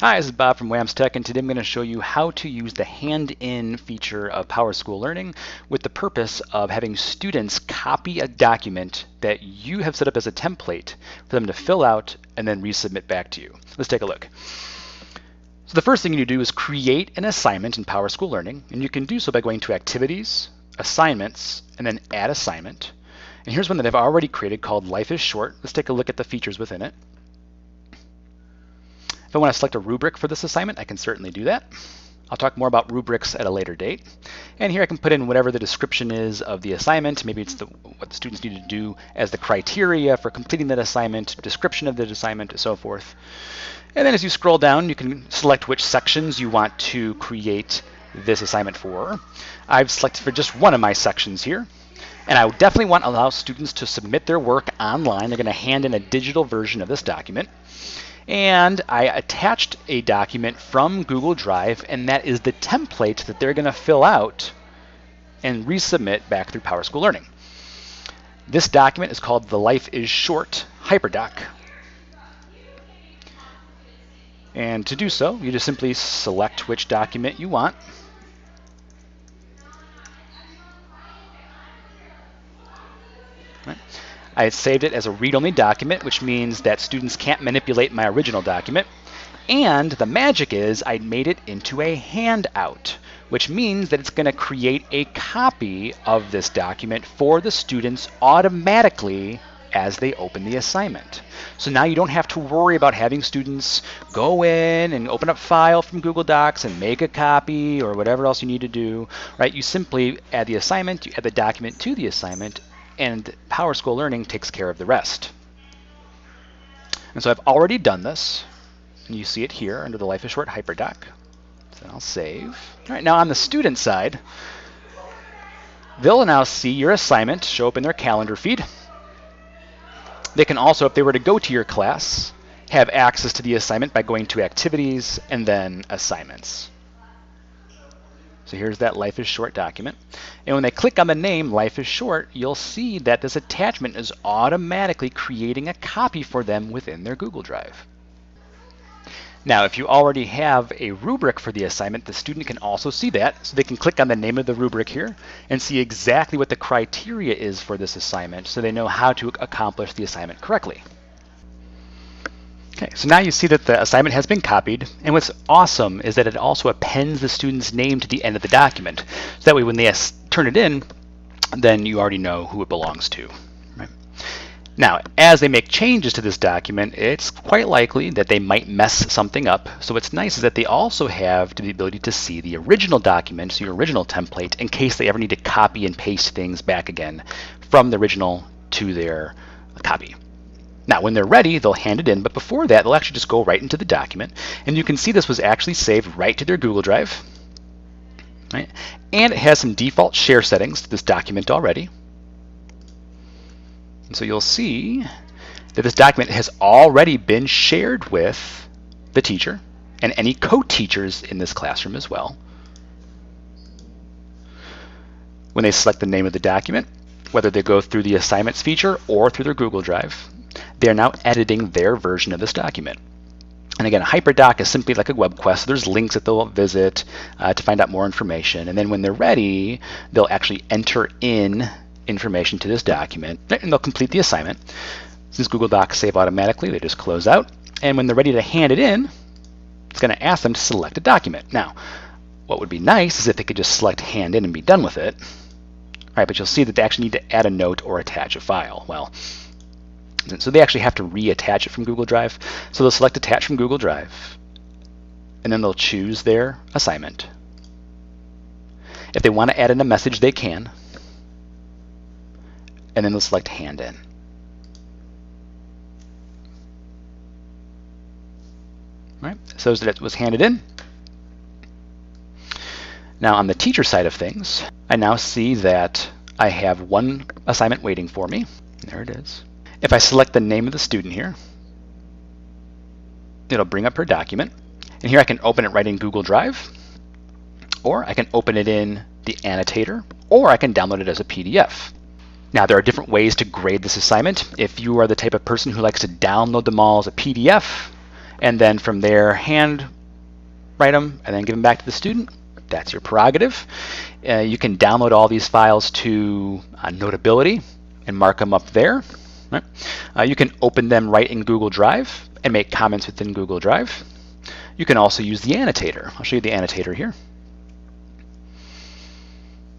Hi, this is Bob from WAMS Tech, and today I'm going to show you how to use the hand-in feature of PowerSchool Learning with the purpose of having students copy a document that you have set up as a template for them to fill out and then resubmit back to you. Let's take a look. So the first thing you need to do is create an assignment in PowerSchool Learning, and you can do so by going to Activities, Assignments, and then Add Assignment. And here's one that I've already created called Life is Short. Let's take a look at the features within it. If I want to select a rubric for this assignment, I can certainly do that. I'll talk more about rubrics at a later date. And here I can put in whatever the description is of the assignment. Maybe it's what the students need to do as the criteria for completing that assignment, description of the assignment, and so forth. And then as you scroll down, you can select which sections you want to create this assignment for. I've selected for just one of my sections here. And I definitely want to allow students to submit their work online. They're going to hand in a digital version of this document. And I attached a document from Google Drive, and that is the template that they're going to fill out and resubmit back through PowerSchool Learning. This document is called the Life is Short HyperDoc. And to do so, you just simply select which document you want. I saved it as a read-only document, which means that students can't manipulate my original document. And the magic is I made it into a handout, which means that it's going to create a copy of this document for the students automatically as they open the assignment. So now you don't have to worry about having students go in and open up file from Google Docs and make a copy or whatever else you need to do, right? You simply add the assignment, you add the document to the assignment, and PowerSchool Learning takes care of the rest. And so I've already done this, and you see it here under the Life is Short HyperDoc. So I'll save. All right, now on the student side, they'll now see your assignment show up in their calendar feed. They can also, if they were to go to your class, have access to the assignment by going to Activities and then Assignments. So here's that Life is Short document. And when they click on the name Life is Short, you'll see that this attachment is automatically creating a copy for them within their Google Drive. Now, if you already have a rubric for the assignment, the student can also see that. So they can click on the name of the rubric here and see exactly what the criteria is for this assignment so they know how to accomplish the assignment correctly. Okay, so now you see that the assignment has been copied, and what's awesome is that it also appends the student's name to the end of the document. So that way when they turn it in, then you already know who it belongs to. Right? Now, as they make changes to this document, it's quite likely that they might mess something up. So what's nice is that they also have the ability to see the original document, so your original template, in case they ever need to copy and paste things back again from the original to their copy. Now, when they're ready, they'll hand it in, but before that, they'll actually just go right into the document. And you can see this was actually saved right to their Google Drive. Right? And it has some default share settings to this document already. And so you'll see that this document has already been shared with the teacher and any co-teachers in this classroom as well. When they select the name of the document, whether they go through the Assignments feature or through their Google Drive, they're now editing their version of this document. And again, a HyperDoc is simply like a web quest. So there's links that they'll visit to find out more information. And then when they're ready, they'll actually enter in information to this document, and they'll complete the assignment. Since Google Docs save automatically, they just close out. And when they're ready to hand it in, it's going to ask them to select a document. Now, what would be nice is if they could just select Hand In and be done with it. All right, but you'll see that they actually need to add a note or attach a file. Well, so they actually have to reattach it from Google Drive. So they'll select Attach from Google Drive, and then they'll choose their assignment. If they want to add in a message, they can. And then they'll select Hand In. All right, so that it was handed in. Now on the teacher side of things, I now see that I have one assignment waiting for me. There it is. If I select the name of the student here, it'll bring up her document. And here I can open it right in Google Drive, or I can open it in the annotator, or I can download it as a PDF. Now there are different ways to grade this assignment. If you are the type of person who likes to download them all as a PDF and then from there hand write them and then give them back to the student. That's your prerogative. You can download all these files to Notability and mark them up there. Right? You can open them right in Google Drive and make comments within Google Drive. You can also use the annotator. I'll show you the annotator here.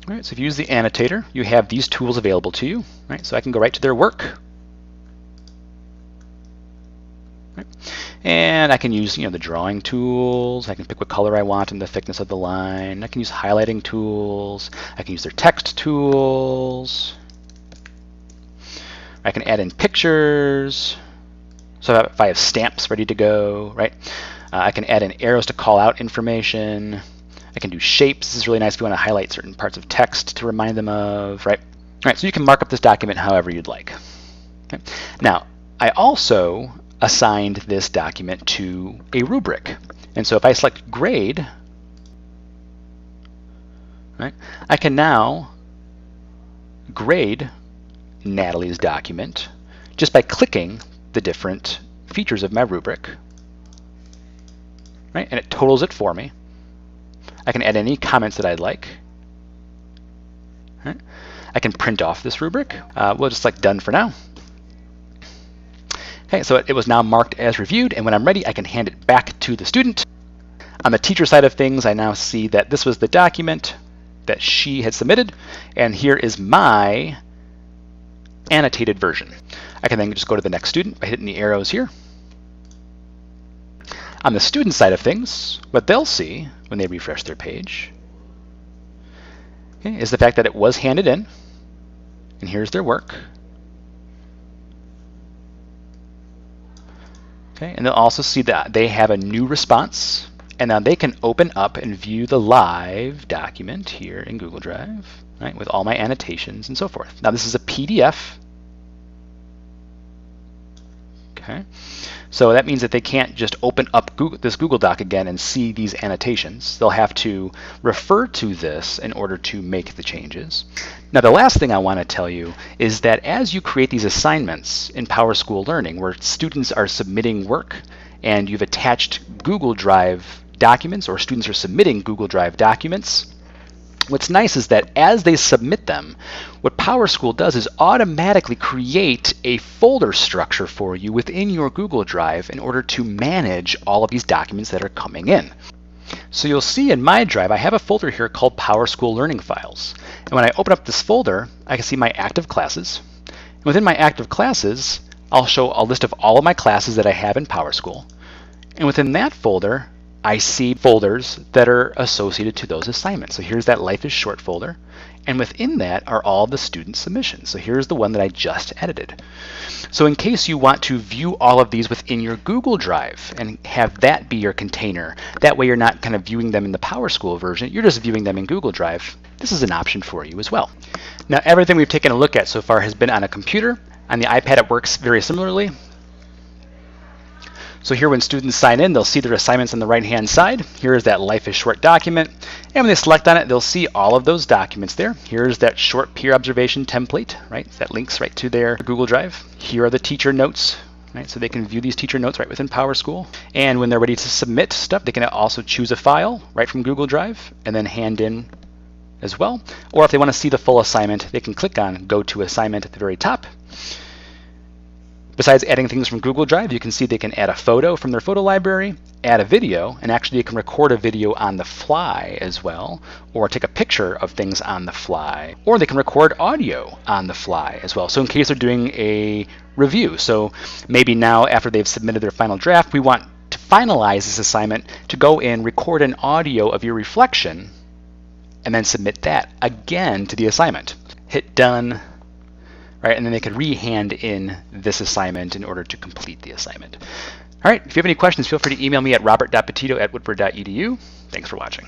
All right, so if you use the annotator, you have these tools available to you. Right? So I can go right to their work. Right? And I can use the drawing tools. I can pick what color I want and the thickness of the line. I can use highlighting tools. I can use their text tools. I can add in pictures. So if I have stamps ready to go, right? I can add in arrows to call out information. I can do shapes. This is really nice if you want to highlight certain parts of text to remind them of, right? All right, so you can mark up this document however you'd like. Okay. Now, I also assigned this document to a rubric. And so if I select grade, right, I can now grade Natalie's document just by clicking the different features of my rubric. Right? And it totals it for me. I can add any comments that I'd like. Right? I can print off this rubric. We'll just select done for now. Okay, so it was now marked as reviewed, and when I'm ready, I can hand it back to the student. On the teacher side of things, I now see that this was the document that she had submitted, and here is my annotated version. I can then just go to the next student by hitting the arrows here. On the student side of things, what they'll see when they refresh their page, okay, is the fact that it was handed in, and here's their work. Okay, and they'll also see that they have a new response, and now they can open up and view the live document here in Google Drive, right, with all my annotations and so forth. Now this is a PDF. Okay, so that means that they can't just open up this Google Doc again and see these annotations. They'll have to refer to this in order to make the changes. Now the last thing I want to tell you is that as you create these assignments in PowerSchool Learning where students are submitting work and you've attached Google Drive documents or students are submitting Google Drive documents, what's nice is that as they submit them, what PowerSchool does is automatically create a folder structure for you within your Google Drive in order to manage all of these documents that are coming in. So you'll see in my drive, I have a folder here called PowerSchool Learning Files. And when I open up this folder, I can see my active classes. And within my active classes, I'll show a list of all of my classes that I have in PowerSchool. And within that folder, I see folders that are associated to those assignments. So here's that Life is Short folder. And within that are all the student submissions. So here's the one that I just edited. So in case you want to view all of these within your Google Drive and have that be your container, that way you're not kind of viewing them in the PowerSchool version, you're just viewing them in Google Drive. This is an option for you as well. Now everything we've taken a look at so far has been on a computer. On the iPad it works very similarly. So here when students sign in, they'll see their assignments on the right-hand side. Here is that Life is Short document. And when they select on it, they'll see all of those documents there. Here's that short peer observation template, right? That links right to their Google Drive. Here are the teacher notes, right? So they can view these teacher notes right within PowerSchool. And when they're ready to submit stuff, they can also choose a file right from Google Drive and then hand in as well. Or if they want to see the full assignment, they can click on Go to Assignment at the very top. Besides adding things from Google Drive, you can see they can add a photo from their photo library, add a video, and actually you can record a video on the fly as well, or take a picture of things on the fly, or they can record audio on the fly as well. So in case they're doing a review, so maybe now after they've submitted their final draft, we want to finalize this assignment to go in, record an audio of your reflection, and then submit that again to the assignment. Hit done. Right, and then they could re-hand in this assignment in order to complete the assignment. All right, if you have any questions, feel free to email me at robert.petito@whitford.edu. Thanks for watching.